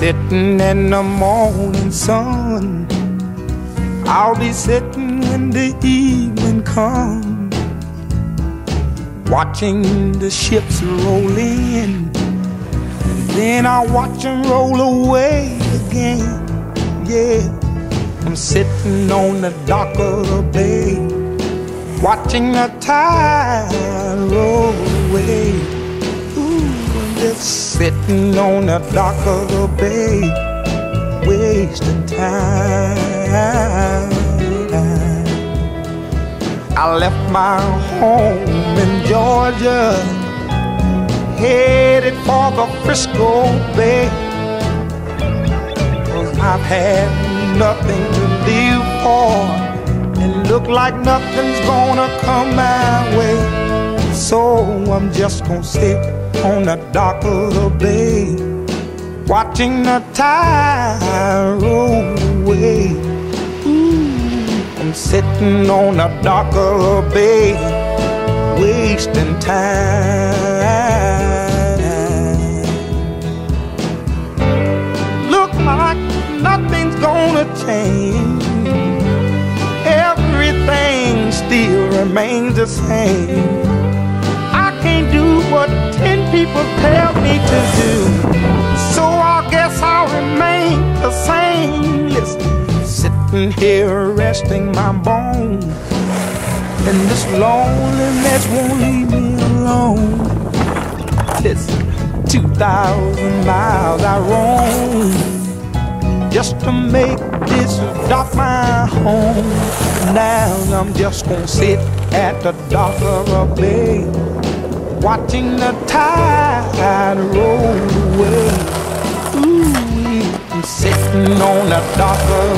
sitting in the morning sun. I'll be sitting when the evening comes, watching the ships roll in, and then I'll watch them roll away again. Yeah, I'm sitting on the dock of the bay, watching the tide roll away. Ooh, I'm just sitting on the dock of the bay, wasting time. I left my home in Georgia, headed for the Frisco Bay, 'cause I've had nothing to live for, and look like nothing's gonna come my way. So I'm just gonna sit on the dock of the bay, watching the tide roll away. Ooh, I'm sitting on the dock of the bay, wasting time. Look like nothing's gonna change, everything still remains the same. I can't do what 10 people tell me to do, so I guess I'll remain the same. Listen, sitting here resting my bones, and this loneliness won't leave me alone. Listen, 2,000 miles I roam just to make this dock my home. Now I'm just gonna sit at the dock of a bay, watching the tide roll away. Ooh, I'm sitting on the dock of